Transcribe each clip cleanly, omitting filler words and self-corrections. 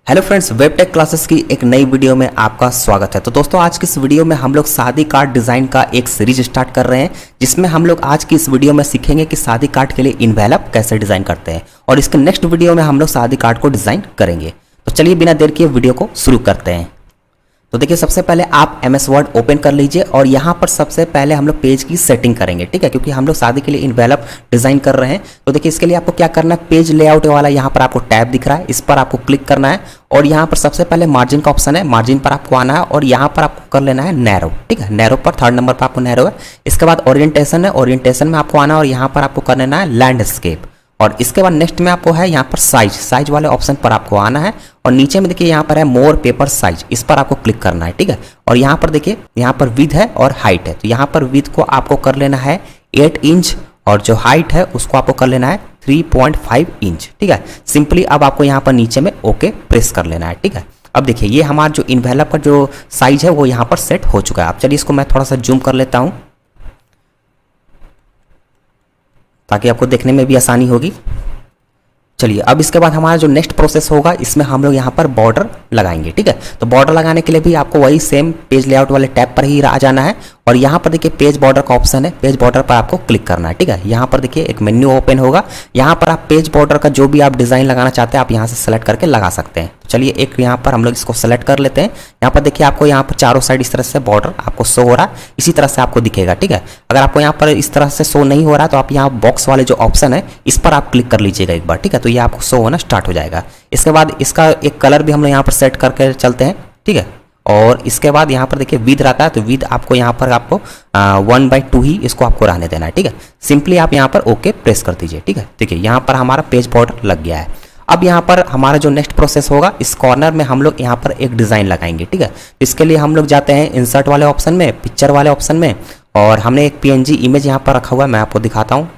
Hello friends, web tech classes की एक नई वीडियो में आपका स्वागत है। तो दोस्तों, आज की इस वीडियो में हम लोग शादी कार्ड डिज़ाइन का एक सीरीज स्टार्ट कर रहे हैं, जिसमें हम लोग आज की इस वीडियो में सीखेंगे कि शादी कार्ड के लिए इन्वेलप कैसे डिज़ाइन करते हैं, और इसके नेक्स्ट वीडियो में हम लोग शादी कार्ड को डिज़ाइन करेंगे। तो चलिए बिना देर किए वीडियो को शुरू करते हैं। तो देखिए, सबसे पहले आप MS वर्ड ओपन कर लीजिए और यहाँ पर सबसे पहले हम लोग पेज की सेटिंग करेंगे, ठीक है, क्योंकि हम लोग शादी के लिए इन्वेलप डिज़ाइन कर रहे हैं। तो देखिए, इसके लिए आपको क्या करना है, पेज लेआउट वाला यहाँ पर आपको टैब दिख रहा है, इस पर आपको क्लिक करना है और यहाँ पर सबसे पहले मार्जिन का ऑप्शन है, मार्जिन पर आपको आना है और यहाँ पर आपको कर लेना है नैरो, ठीक है। नैरो पर थर्ड नंबर पर आपको नैरो है। इसके बाद ओरिएंटेशन है, ओरिएंटेशन में आपको आना है और यहाँ पर आपको कर लेना है लैंडस्केप। और इसके बाद नेक्स्ट में आपको है यहाँ पर साइज वाले ऑप्शन पर आपको आना है और नीचे में देखिए यहाँ पर है मोर पेपर साइज, इस पर आपको क्लिक करना है, ठीक है। और यहाँ पर देखिए, यहाँ पर विड्थ है और हाइट है, तो यहाँ पर विड्थ को आपको कर लेना है 8 इंच और जो हाइट है उसको आपको कर लेना है 3.5 इंच, ठीक है। सिंपली अब आपको यहाँ पर नीचे में ओके प्रेस कर लेना है, ठीक है। अब देखिए, ये हमारा जो इन्वेलप का जो साइज है वो यहाँ पर सेट हो चुका है। अब चलिए इसको मैं थोड़ा सा जूम कर लेता हूँ ताकि आपको देखने में भी आसानी होगी। चलिए, अब इसके बाद हमारा जो नेक्स्ट प्रोसेस होगा, इसमें हम लोग यहाँ पर बॉर्डर लगाएंगे, ठीक है। तो बॉर्डर लगाने के लिए भी आपको वही सेम पेज लेआउट वाले टैब पर ही आ जाना है और यहाँ पर देखिए पेज बॉर्डर का ऑप्शन है, पेज बॉर्डर पर आपको क्लिक करना है, ठीक है। यहाँ पर देखिए एक मेन्यू ओपन होगा, यहाँ पर आप पेज बॉर्डर का जो भी आप डिज़ाइन लगाना चाहते हैं आप यहाँ से सेलेक्ट करके लगा सकते हैं। तो चलिए एक यहाँ पर हम लोग इसको सेलेक्ट कर लेते हैं। यहाँ पर देखिए आपको यहाँ पर चारों साइड इस तरह से बॉर्डर आपको शो हो रहा है, इसी तरह से आपको दिखेगा, ठीक है। अगर आपको यहाँ पर इस तरह से शो नहीं हो रहा है तो आप यहाँ बॉक्स वाले जो ऑप्शन है इस पर आप क्लिक कर लीजिएगा एक बार, ठीक है। तो ये आपको शो होना स्टार्ट हो जाएगा। इसके बाद इसका एक कलर भी हम लोग यहाँ पर सेट करके चलते हैं, ठीक है। और इसके बाद यहाँ पर देखिए विद रहता है, तो विद आपको यहाँ पर आपको 1/2 ही इसको आपको रहने देना है, ठीक है। सिंपली आप यहाँ पर ओके प्रेस कर दीजिए, ठीक है। देखिए यहाँ पर हमारा पेज बॉर्डर लग गया है। अब यहाँ पर हमारा जो नेक्स्ट प्रोसेस होगा, इस कॉर्नर में हम लोग यहाँ पर एक डिज़ाइन लगाएंगे, ठीक है। इसके लिए हम लोग जाते हैं इंसर्ट वाले ऑप्शन में, पिक्चर वाले ऑप्शन में, और हमने एक PNG इमेज यहाँ पर रखा हुआ है, मैं आपको दिखाता हूँ।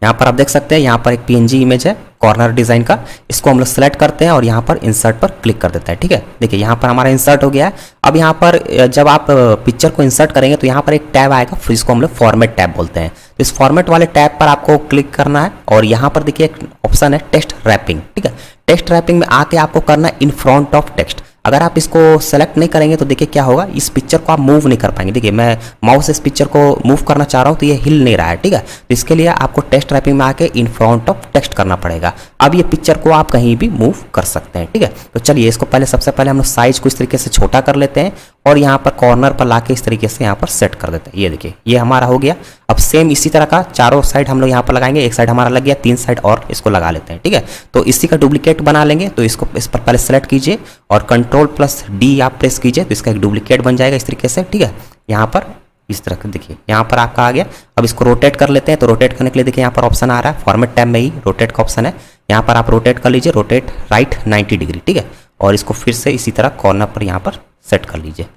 यहाँ पर आप देख सकते हैं, यहाँ पर एक PNG इमेज है कॉर्नर डिज़ाइन का, इसको हम लोग सेलेक्ट करते हैं और यहाँ पर इंसर्ट पर क्लिक कर देते हैं, ठीक है। देखिए यहाँ पर हमारा इंसर्ट हो गया है। अब यहाँ पर जब आप पिक्चर को इंसर्ट करेंगे तो यहाँ पर एक टैब आएगा, फिर इसको हम लोग फॉर्मेट टैब बोलते हैं। तो इस फॉर्मेट वाले टैब पर आपको क्लिक करना है और यहाँ पर देखिए एक ऑप्शन है टेक्स्ट रैपिंग, ठीक है। टेक्स्ट रैपिंग में आके आपको करना है इन फ्रंट ऑफ टेक्स्ट। अगर आप इसको सेलेक्ट नहीं करेंगे तो देखिए क्या होगा, इस पिक्चर को आप मूव नहीं कर पाएंगे। देखिए मैं माउस इस पिक्चर को मूव करना चाह रहा हूँ तो ये हिल नहीं रहा है, ठीक है। तो इसके लिए आपको टेक्स्ट रैपिंग में आके इन फ्रंट ऑफ टेक्स्ट करना पड़ेगा। अब ये पिक्चर को आप कहीं भी मूव कर सकते हैं, ठीक है। तो चलिए इसको पहले सबसे पहले हम लोग साइज को इस तरीके से छोटा कर लेते हैं और यहाँ पर कॉर्नर पर लाके इस तरीके से यहाँ पर सेट कर देते हैं। ये देखिए ये हमारा हो गया। अब सेम इसी तरह का चारों साइड हम लोग यहाँ पर लगाएंगे। एक साइड हमारा लग गया, 3 साइड और इसको लगा लेते हैं, ठीक है। तो इसी का डुप्लीकेट बना लेंगे। तो इसको इस पर पहले सेलेक्ट कीजिए और Ctrl+D आप प्रेस कीजिए तो इसका एक डुप्लीकेट बन जाएगा इस तरीके से, ठीक है। यहाँ पर इस तरह का देखिए यहाँ पर आपका आ गया। अब इसको रोटेट कर लेते हैं। तो रोटेट करने के लिए देखिए यहाँ पर ऑप्शन आ रहा है, फॉर्मेट टैब में ही रोटेट का ऑप्शन है। यहाँ पर आप रोटेट कर लीजिए, रोटेट राइट 90 डिग्री, ठीक है। और इसको फिर से इसी तरह कॉर्नर पर यहाँ पर सेट कर लीजिए।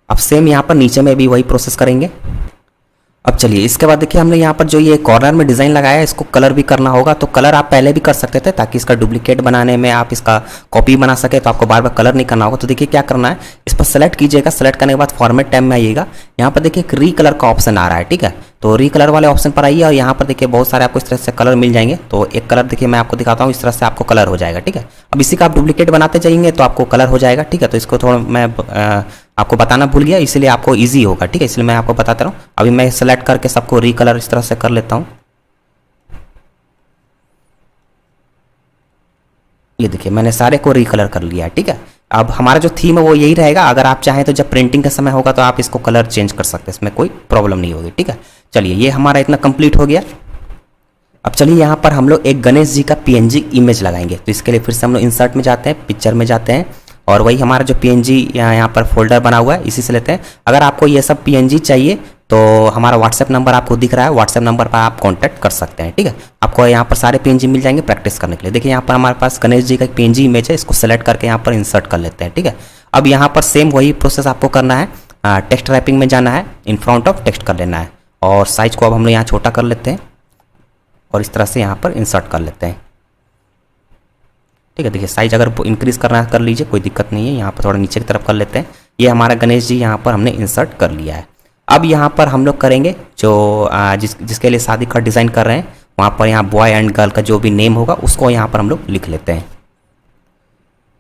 अब सेम यहाँ पर नीचे में भी वही प्रोसेस करेंगे। अब चलिए इसके बाद देखिए हमने यहाँ पर जो ये कॉर्नर में डिज़ाइन लगाया है इसको कलर भी करना होगा। तो कलर आप पहले भी कर सकते थे ताकि इसका डुप्लीकेट बनाने में आप इसका कॉपी बना सके, तो आपको बार बार कलर नहीं करना होगा। तो देखिए क्या करना है, इस पर सेलेक्ट कीजिएगा, सेलेक्ट करने के बाद फॉर्मेट टैब में आइएगा। यहाँ पर देखिए एक रीकलर का ऑप्शन आ रहा है, ठीक है। तो रीकलर वाले ऑप्शन पर आइए और यहाँ पर देखिए बहुत सारे आपको इस तरह से कलर मिल जाएंगे। तो एक कलर देखिए मैं आपको दिखाता हूँ, इस तरह से आपको कलर हो जाएगा, ठीक है। अब इसी का आप डुप्लीकेट बनाते जाएंगे तो आपको कलर हो जाएगा, ठीक है। तो इसको थोड़ा मैं आपको बताना भूल गया, इसलिए आपको इजी होगा, ठीक है, इसलिए मैं आपको बताता रहा हूँ। अभी मैं सेलेक्ट करके सबको रीकलर इस तरह से कर लेता हूँ। ये देखिए मैंने सारे को रीकलर कर लिया है, ठीक है। अब हमारा जो थीम है वो यही रहेगा। अगर आप चाहें तो जब प्रिंटिंग का समय होगा तो आप इसको कलर चेंज कर सकते हैं, इसमें कोई प्रॉब्लम नहीं होगी, ठीक है। चलिए ये हमारा इतना कंप्लीट हो गया। अब चलिए यहाँ पर हम लोग एक गणेश जी का PNG इमेज लगाएंगे। तो इसके लिए फिर से हम लोग इंसर्ट में जाते हैं, पिक्चर में जाते हैं और वही हमारा जो PNG यहाँ पर फोल्डर बना हुआ है इसी से लेते हैं। अगर आपको ये सब PNG चाहिए तो हमारा व्हाट्सएप नंबर आपको दिख रहा है, व्हाट्सएप नंबर पर आप कांटेक्ट कर सकते हैं, ठीक है। आपको यहाँ पर सारे PNG मिल जाएंगे प्रैक्टिस करने के लिए। देखिए यहाँ पर हमारे पास गणेश जी का एक PNG इमेज है, इसको सेलेक्ट करके यहाँ पर इंसर्ट कर लेते हैं, ठीक है। अब यहाँ पर सेम वही प्रोसेस आपको करना है, टेक्स्ट रैपिंग में जाना है, इन फ्रंट ऑफ टेक्स्ट कर लेना है और साइज को अब हम लोग यहाँ छोटा कर लेते हैं और इस तरह से यहाँ पर इंसर्ट कर लेते हैं, ठीक है। देखिए साइज अगर इंक्रीज करना कर लीजिए, कोई दिक्कत नहीं है। यहाँ पर थोड़ा नीचे की तरफ कर लेते हैं। ये हमारा गणेश जी यहाँ पर हमने इंसर्ट कर लिया है। अब यहाँ पर हम लोग करेंगे जो जिसके लिए शादी का डिज़ाइन कर रहे हैं वहाँ पर यहाँ बॉय एंड गर्ल का जो भी नेम होगा उसको यहाँ पर हम लोग लिख लेते हैं।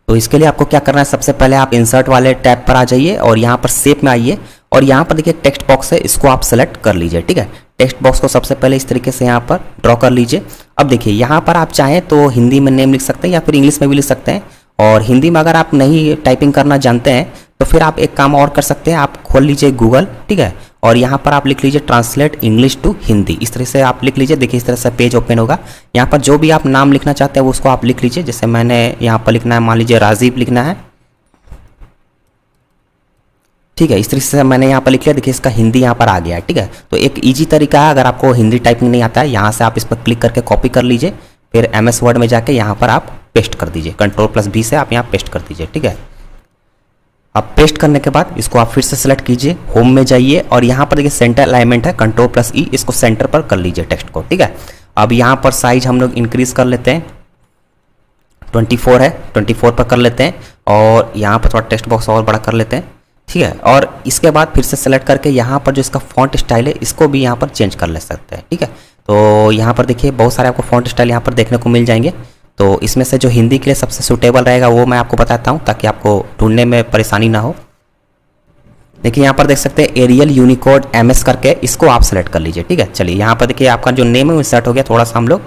तो इसके लिए आपको क्या करना है, सबसे पहले आप इंसर्ट वाले टैब पर आ जाइए और यहाँ पर शेप में आइए और यहाँ पर देखिए टेक्स्ट बॉक्स है, इसको आप सेलेक्ट कर लीजिए। ठीक है, टेक्स्ट बॉक्स को सबसे पहले इस तरीके से यहाँ पर ड्रॉ कर लीजिए। अब देखिए यहाँ पर आप चाहें तो हिंदी में नेम लिख सकते हैं या फिर इंग्लिश में भी लिख सकते हैं, और हिंदी में अगर आप नहीं टाइपिंग करना जानते हैं तो फिर आप एक काम और कर सकते हैं, आप खोल लीजिए गूगल। ठीक है, और यहाँ पर आप लिख लीजिए ट्रांसलेट इंग्लिश टू हिंदी, इस तरह से आप लिख लीजिए। देखिए इस तरह से पेज ओपन होगा। यहाँ पर जो भी आप नाम लिखना चाहते हैं वो उसको आप लिख लीजिए। जैसे मैंने यहाँ पर लिखना है, मान लीजिए राजीव लिखना है। ठीक है, इस तरीके से मैंने यहाँ पर लिख लिया। देखिए इसका हिंदी यहाँ पर आ गया है। ठीक है, तो एक ईजी तरीका है, अगर आपको हिंदी टाइपिंग नहीं आता है, यहाँ से आप इस पर क्लिक करके कॉपी कर लीजिए, फिर MS वर्ड में जाके यहाँ पर आप पेस्ट कर दीजिए। Ctrl+V से आप यहाँ पेस्ट कर दीजिए। ठीक है, अब पेस्ट करने के बाद इसको आप फिर से सेलेक्ट कीजिए, होम में जाइए और यहाँ पर देखिए सेंटर अलाइनमेंट है, Ctrl+E, इसको सेंटर पर कर लीजिए टेक्स्ट को। ठीक है, अब यहाँ पर साइज हम लोग इंक्रीज कर लेते हैं, 24 है, 24 पर कर लेते हैं और यहाँ पर थोड़ा टेक्स्ट बॉक्स और बड़ा कर लेते हैं। ठीक है, और इसके बाद फिर से सेलेक्ट करके यहाँ पर जो इसका फॉन्ट स्टाइल है इसको भी यहाँ पर चेंज कर ले सकते हैं। ठीक है, तो यहाँ पर देखिए बहुत सारे आपको फॉन्ट स्टाइल यहाँ पर देखने को मिल जाएंगे। तो इसमें से जो हिंदी के लिए सबसे सूटेबल रहेगा वो मैं आपको बताता हूँ, ताकि आपको ढूंढने में परेशानी ना हो। देखिए यहाँ पर देख सकते हैं एरियल यूनिकोड MS करके, इसको आप सेलेक्ट कर लीजिए। ठीक है, चलिए यहाँ पर देखिए आपका जो नेम है वो इंसर्ट हो गया। थोड़ा सा हम लोग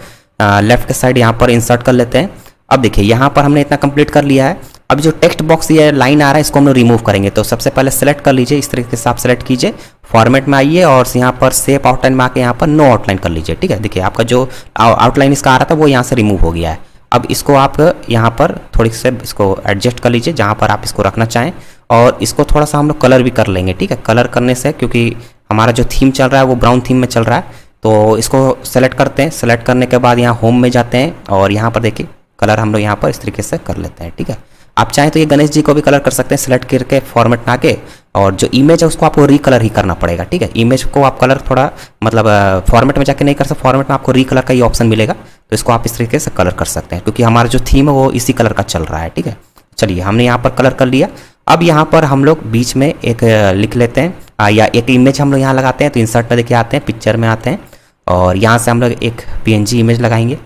लेफ्ट के साइड यहाँ पर इंसर्ट कर लेते हैं। अब देखिए यहाँ पर हमने इतना कंप्लीट कर लिया है। अब जो टेक्स्ट बॉक्स ये लाइन आ रहा है इसको हम लोग रिमूव करेंगे। तो सबसे पहले सेलेक्ट कर लीजिए, इस तरीके से आप सेलेक्ट कीजिए, फॉर्मेट में आइए और यहाँ पर शेप आउटलाइन में आके यहाँ पर नो आउटलाइन कर लीजिए। ठीक है, देखिए आपका जो आउटलाइन इसका आ रहा था वो यहाँ से रिमूव हो गया है। अब इसको आप यहाँ पर थोड़ी से इसको एडजस्ट कर लीजिए जहाँ पर आप इसको रखना चाहें, और इसको थोड़ा सा हम लोग कलर भी कर लेंगे। ठीक है, कलर करने से क्योंकि हमारा जो थीम चल रहा है वो ब्राउन थीम में चल रहा है, तो इसको सेलेक्ट करते हैं। सेलेक्ट करने के बाद यहाँ होम में जाते हैं और यहाँ पर देखिए कलर हम लोग यहाँ पर इस तरीके से कर लेते हैं। ठीक है, आप चाहें तो ये गणेश जी को भी कलर कर सकते हैं, सेलेक्ट करके फॉर्मेट में आके, और जो इमेज है उसको आपको रीकलर ही करना पड़ेगा। ठीक है, इमेज को आप कलर थोड़ा मतलब फॉर्मेट में जाके नहीं कर सकते, फॉर्मेट में आपको रीकलर का ही ऑप्शन मिलेगा, तो इसको आप इस तरीके से कलर कर सकते हैं क्योंकि हमारा जो थीम है वो इसी कलर का चल रहा है। ठीक है, चलिए हमने यहाँ पर कलर कर लिया। अब यहाँ पर हम लोग बीच में एक लिख लेते हैं या एक इमेज हम लोग यहाँ लगाते हैं। तो इंसर्ट में देखिए आते हैं, पिक्चर में आते हैं और यहाँ से हम लोग एक PNG इमेज लगाएंगे।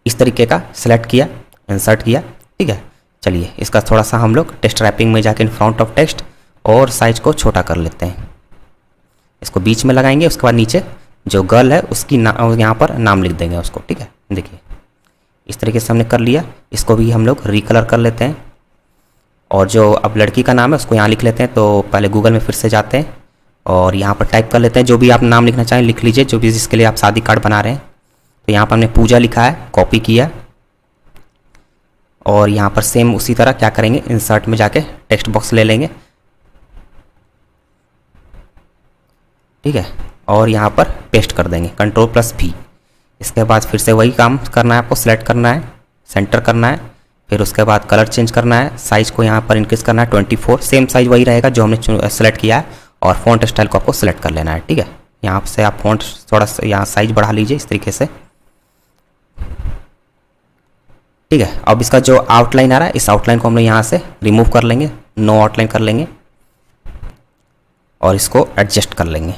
इस तरीके का सेलेक्ट किया, इंसर्ट किया। ठीक है, चलिए इसका थोड़ा सा हम लोग टेक्स्ट रैपिंग में जाके इन फ्रंट ऑफ टेक्स्ट और साइज को छोटा कर लेते हैं। इसको बीच में लगाएंगे, उसके बाद नीचे जो गर्ल है उसकी यहाँ पर नाम लिख देंगे उसको। ठीक है, देखिए इस तरीके से हमने कर लिया। इसको भी हम लोग रिकलर कर लेते हैं और जो अब लड़की का नाम है उसको यहाँ लिख लेते हैं। तो पहले गूगल में फिर से जाते हैं और यहाँ पर टाइप कर लेते हैं, जो भी आप नाम लिखना चाहें लिख लीजिए, जो भी जिसके लिए आप शादी कार्ड बना रहे हैं। तो यहाँ पर हमने पूजा लिखा है, कॉपी किया और यहाँ पर सेम उसी तरह क्या करेंगे, इंसर्ट में जाके टेक्स्ट बॉक्स ले लेंगे। ठीक है, और यहाँ पर पेस्ट कर देंगे, Ctrl+V। इसके बाद फिर से वही काम करना है, आपको सेलेक्ट करना है, सेंटर करना है, फिर उसके बाद कलर चेंज करना है, साइज को यहाँ पर इंक्रीज करना है 24, सेम साइज वही रहेगा जो हमने सेलेक्ट किया है, और फॉन्ट स्टाइल को आपको सेलेक्ट कर लेना है। ठीक है, यहाँ से आप फॉन्ट थोड़ा सा यहाँ साइज बढ़ा लीजिए इस तरीके से। ठीक है, अब इसका जो आउटलाइन आ रहा है इस आउटलाइन को हम लोग यहाँ से रिमूव कर लेंगे, नो आउटलाइन कर लेंगे और इसको एडजस्ट कर लेंगे।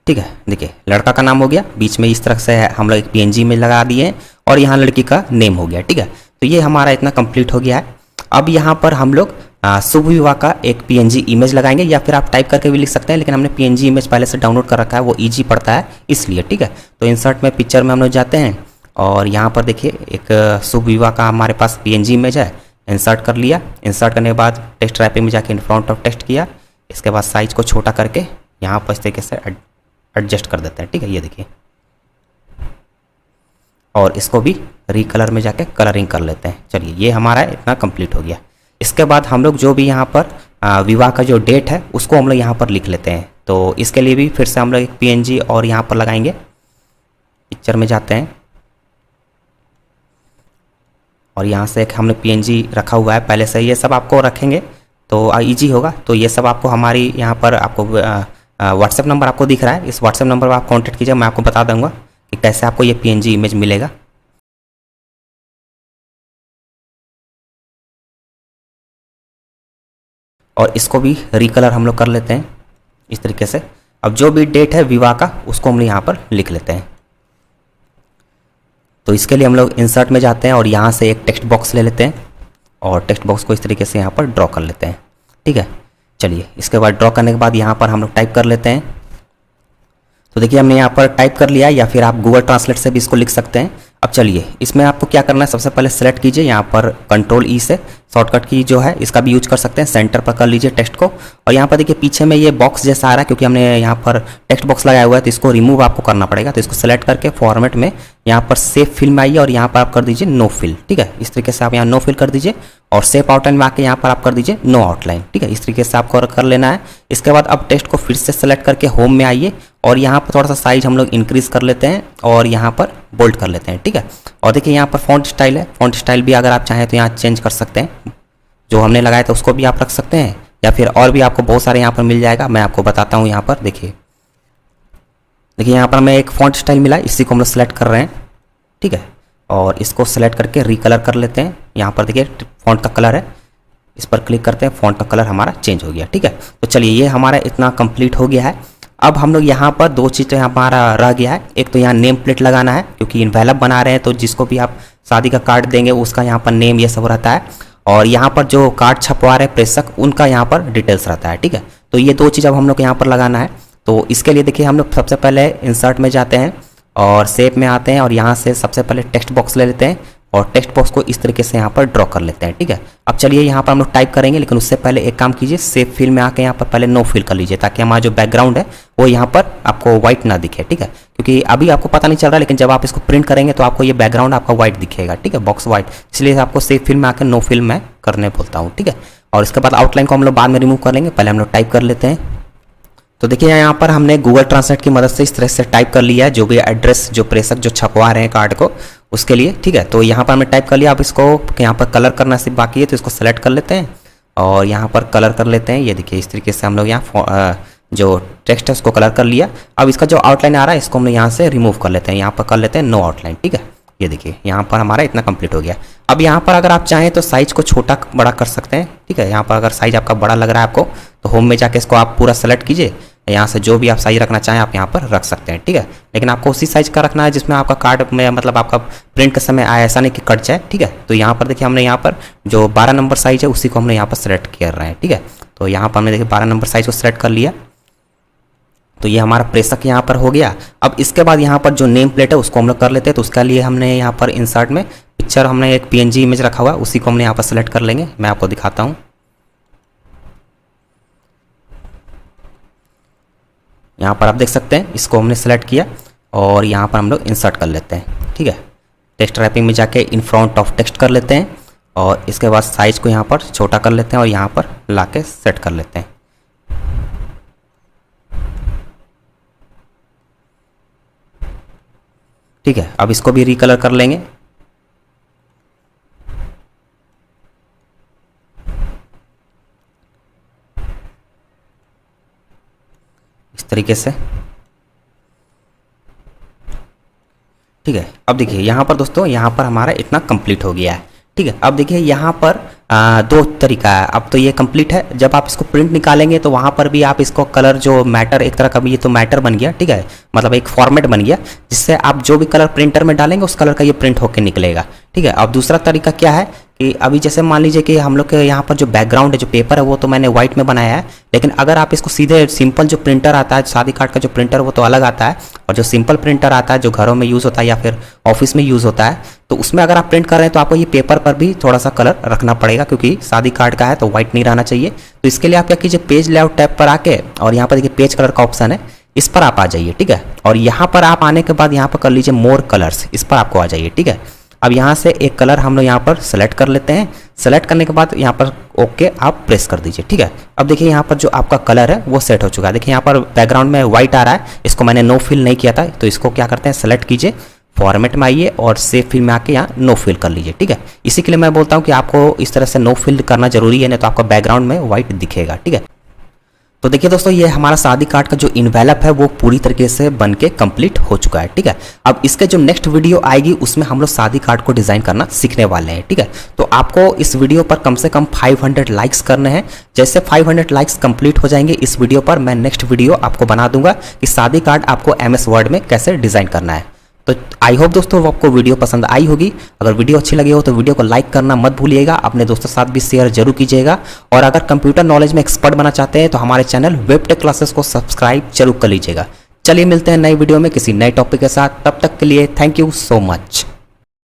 ठीक है, देखिए लड़का का नाम हो गया, बीच में इस तरह से हम लोग एक PNG में लगा दिए और यहाँ लड़की का नेम हो गया। ठीक है, तो ये हमारा इतना कंप्लीट हो गया है। अब यहाँ पर हम लोग शुभ विवाह का एक PNG इमेज लगाएंगे, या फिर आप टाइप करके भी लिख सकते हैं, लेकिन हमने PNG इमेज पहले से डाउनलोड कर रखा है, वो ईजी पड़ता है इसलिए। ठीक है, तो इंसर्ट में पिक्चर में हम लोग जाते हैं और यहाँ पर देखिए एक शुभ विवाह का हमारे पास PNG इमेज है, इंसर्ट कर लिया। इंसर्ट करने के बाद टेक्स्ट रैपिंग में जाके इन फ्रंट ऑफ टेक्स्ट किया, इसके बाद साइज को छोटा करके यहाँ पर इस तरीके से एडजस्ट कर देते हैं। ठीक है, ये देखिए, और इसको भी रीकलर में जाके कलरिंग कर लेते हैं। चलिए ये हमारा इतना कंप्लीट हो गया। इसके बाद हम लोग जो भी यहाँ पर विवाह का जो डेट है उसको हम लोग यहाँ पर लिख लेते हैं। तो इसके लिए भी फिर से हम लोग एक PNG और यहाँ पर लगाएंगे, पिक्चर में जाते हैं और यहाँ से एक हमने PNG रखा हुआ है पहले से, ये सब आपको रखेंगे तो ईजी होगा। तो ये सब आपको हमारी यहाँ पर आपको व्हाट्सएप नंबर आपको दिख रहा है, इस व्हाट्सएप नंबर पर आप कांटेक्ट कीजिए, मैं आपको बता दूंगा कि कैसे आपको ये PNG इमेज मिलेगा। और इसको भी रिकलर हम लोग कर लेते हैं इस तरीके से। अब जो भी डेट है विवाह का उसको हम यहाँ पर लिख लेते हैं। तो इसके लिए हम लोग इंसर्ट में जाते हैं और यहाँ से एक टेक्स्ट बॉक्स ले लेते हैं और टेक्स्ट बॉक्स को इस तरीके से यहाँ पर ड्रॉ कर लेते हैं। ठीक है, चलिए इसके बाद ड्रॉ करने के बाद यहाँ पर हम लोग टाइप कर लेते हैं। तो देखिए हमने यहाँ पर टाइप कर लिया, या फिर आप गूगल ट्रांसलेट से भी इसको लिख सकते हैं। अब चलिए इसमें आपको क्या करना है, सबसे पहले सेलेक्ट कीजिए यहाँ पर कंट्रोल ई से, शॉर्टकट की जो है इसका भी यूज कर सकते हैं। सेंटर पर कर लीजिए टेक्स्ट को, और यहाँ पर देखिए पीछे में ये बॉक्स जैसा आ रहा है क्योंकि हमने यहाँ पर टेक्स्ट बॉक्स लगाया हुआ है, तो इसको रिमूव आपको करना पड़ेगा। तो इसको सेलेक्ट करके फॉर्मेट में यहाँ पर सेव फिल में आइए और यहाँ पर आप कर दीजिए नो फिल। ठीक है, इस तरीके से आप यहाँ नो फिल कर दीजिए और सेव आउटलाइन में आके यहाँ पर आप कर दीजिए नो आउटलाइन। ठीक है, इस तरीके से आपको कर लेना है। इसके बाद अब टेक्स्ट को फिर से सेलेक्ट करके होम में आइए और यहाँ पर थोड़ा सा साइज हम लोग इंक्रीज कर लेते हैं और यहाँ पर बोल्ड कर लेते हैं। ठीक है, और देखिए यहाँ पर फॉन्ट स्टाइल है, फॉन्ट स्टाइल भी अगर आप चाहें तो यहाँ चेंज कर सकते हैं। जो हमने लगाया था उसको भी आप रख सकते हैं, या फिर और भी आपको बहुत सारे यहाँ पर मिल जाएगा। मैं आपको बताता हूँ यहाँ पर देखिए यहाँ पर हमें एक फॉन्ट स्टाइल मिला, इसी को हम लोग सेलेक्ट कर रहे हैं। ठीक है, और इसको सेलेक्ट करके रिकलर कर लेते हैं। यहाँ पर देखिए फॉन्ट का कलर है, इस पर क्लिक करते हैं, फॉन्ट का कलर हमारा चेंज हो गया। ठीक है, तो चलिए ये हमारा इतना कंप्लीट हो गया है। अब हम लोग यहाँ पर दो चीज़ें हमारा रह गया है। एक तो यहाँ नेम प्लेट लगाना है क्योंकि इन्वेलप बना रहे हैं, तो जिसको भी आप शादी का कार्ड देंगे उसका यहाँ पर नेम ये सब रहता है, और यहाँ पर जो कार्ड छपवा रहे प्रेषक उनका यहाँ पर डिटेल्स रहता है। ठीक है, तो ये दो चीज़ अब हम लोग यहाँ पर लगाना है। तो इसके लिए देखिए हम लोग सबसे पहले इंसर्ट में जाते हैं और शेप में आते हैं और यहाँ से सबसे पहले टेक्स्ट बॉक्स ले लेते हैं और टेक्स्ट बॉक्स को इस तरीके से यहाँ पर ड्रॉ कर लेते हैं। ठीक है, अब चलिए यहाँ पर हम लोग टाइप करेंगे, लेकिन उससे पहले एक काम कीजिए, सेव फिल में आके यहाँ पर पहले नो फिल कर लीजिए ताकि हमारा जो बैकग्राउंड है वो यहाँ पर आपको व्हाइट ना दिखे। ठीक है, क्योंकि अभी आपको पता नहीं चल रहा, लेकिन जब आप इसको प्रिंट करेंगे तो आपको ये बैकग्राउंड आपका व्हाइट दिखेगा। ठीक है, बॉक्स व्हाइट, इसलिए आपको सेव फिल में आकर नो फिल में करने बोलता हूँ। ठीक है, और इसके बाद आउटलाइन को हम लोग बाद में रिमूव कर लेंगे, पहले हम लोग टाइप कर लेते हैं। तो देखिए यहाँ पर हमने गूगल ट्रांसलेट की मदद से इस तरह से टाइप कर लिया है जो भी एड्रेस जो प्रेषक जो छपवा रहे हैं कार्ड को उसके लिए। ठीक है, तो यहाँ पर हमने टाइप कर लिया। अब इसको यहाँ पर कलर करना सिर्फ बाकी है, तो इसको सेलेक्ट कर लेते हैं और यहाँ पर कलर कर लेते हैं। ये देखिए इस तरीके से हम लोग यहाँ जो टेक्स्ट है उसको कलर कर लिया। अब इसका जो आउटलाइन आ रहा है इसको हम यहाँ से रिमूव कर लेते हैं, यहाँ पर कर लेते हैं नो आउटलाइन। ठीक है, ये देखिए यहाँ पर हमारा इतना कंप्लीट हो गया। अब यहाँ पर अगर आप चाहें तो साइज को छोटा बड़ा कर सकते हैं। ठीक है, यहाँ पर अगर साइज आपका बड़ा लग रहा है आपको तो होम में जाके इसको आप पूरा सेलेक्ट कीजिए, यहाँ से जो भी आप साइज रखना चाहें आप यहाँ पर रख सकते हैं। ठीक है, लेकिन आपको उसी साइज का रखना है जिसमें आपका कार्ड में मतलब आपका प्रिंट के समय आए, ऐसा नहीं कि कट जाए। ठीक है, तो यहाँ पर देखिए हमने यहाँ पर जो 12 नंबर साइज है उसी को हमने यहाँ पर सेलेक्ट कर रहे हैं। ठीक है, तो यहाँ पर हमने देखिए 12 नंबर साइज को सेलेक्ट कर लिया, तो ये हमारा प्रेषक यहाँ पर हो गया। अब इसके बाद यहाँ पर जो नेम प्लेट है उसको हम लोग कर लेते हैं। तो उसके लिए हमने यहाँ पर इंसर्ट में पिक्चर हमने एक PNG इमेज रखा हुआ है, उसी को हमने यहाँ पर सेलेक्ट कर लेंगे। मैं आपको दिखाता हूँ, यहाँ पर आप देख सकते हैं इसको हमने सेलेक्ट किया और यहाँ पर हम लोग इंसर्ट कर लेते हैं। ठीक है, टेक्स्ट रैपिंग में जाके इन फ्रंट ऑफ टेक्स्ट कर लेते हैं और इसके बाद साइज को यहाँ पर छोटा कर लेते हैं और यहाँ पर लाके सेट कर लेते हैं। ठीक है, अब इसको भी रिकलर कर लेंगे। इस तरीके से। ठीक है, अब देखिए यहाँ पर दोस्तों यहाँ पर हमारा इतना कंप्लीट हो गया है। ठीक है, अब देखिए यहाँ पर दो तरीका है। अब तो ये कंप्लीट है, जब आप इसको प्रिंट निकालेंगे तो वहाँ पर भी आप इसको कलर जो मैटर एक तरह का भी ये तो मैटर बन गया। ठीक है, मतलब एक फॉर्मेट बन गया जिससे आप जो भी कलर प्रिंटर में डालेंगे उस कलर का ये प्रिंट होकर निकलेगा। ठीक है, अब दूसरा तरीका क्या है कि अभी जैसे मान लीजिए कि हम लोग के यहाँ पर जो बैकग्राउंड है जो पेपर है वो तो मैंने व्हाइट में बनाया है, लेकिन अगर आप इसको सीधे सिंपल जो प्रिंटर आता है शादी कार्ड का जो प्रिंटर वो तो अलग आता है, और जो सिंपल प्रिंटर आता है जो घरों में यूज़ होता है या फिर ऑफिस में यूज़ होता है, तो उसमें अगर आप प्रिंट कर रहे हैं तो आपको ये पेपर पर भी थोड़ा सा कलर रखना पड़ेगा क्योंकि शादी कार्ड का है तो व्हाइट नहीं रहना चाहिए। तो इसके लिए आप क्या कीजिए, पेज लेआउट टैब पर आके और यहाँ पर देखिए पेज कलर का ऑप्शन है, इस पर आप आ जाइए। ठीक है, और यहाँ पर आप आने के बाद यहाँ पर कर लीजिए मोर कलर्स, इस पर आपको आ जाइए। ठीक है, अब यहाँ से एक कलर हम लोग यहाँ पर सेलेक्ट कर लेते हैं। सेलेक्ट करने के बाद यहाँ पर ओके आप प्रेस कर दीजिए। ठीक है, अब देखिए यहाँ पर जो आपका कलर है वो सेट हो चुका है। देखिए यहाँ पर बैकग्राउंड में व्हाइट आ रहा है, इसको मैंने नो फिल नहीं किया था, तो इसको क्या करते हैं सेलेक्ट कीजिए, फॉर्मेट में आइए और सेव फिल में आके यहाँ नो फिल कर लीजिए। ठीक है, इसी के लिए मैं बोलता हूँ कि आपको इस तरह से नो फिल करना जरूरी है, नहीं तो आपका बैकग्राउंड में व्हाइट दिखेगा। ठीक है, तो देखिए दोस्तों, ये हमारा शादी कार्ड का जो इन्वेलप है वो पूरी तरीके से बन के कंप्लीट हो चुका है। ठीक है, अब इसके जो नेक्स्ट वीडियो आएगी उसमें हम लोग शादी कार्ड को डिज़ाइन करना सीखने वाले हैं। ठीक है, तो आपको इस वीडियो पर कम से कम 500 लाइक्स करने हैं। जैसे 500 लाइक्स कंप्लीट हो जाएंगे इस वीडियो पर, मैं नेक्स्ट वीडियो आपको बना दूंगा कि शादी कार्ड आपको MS वर्ड में कैसे डिज़ाइन करना है। तो आई होप दोस्तों आपको वीडियो पसंद आई होगी। अगर वीडियो अच्छी लगी हो तो वीडियो को लाइक करना मत भूलिएगा, अपने दोस्तों के साथ भी शेयर जरूर कीजिएगा। और अगर कंप्यूटर नॉलेज में एक्सपर्ट बनना चाहते हैं तो हमारे चैनल वेबटेक क्लासेस को सब्सक्राइब जरूर कर लीजिएगा। चलिए मिलते हैं नई वीडियो में किसी नए टॉपिक के साथ, तब तक के लिए थैंक यू सो मच।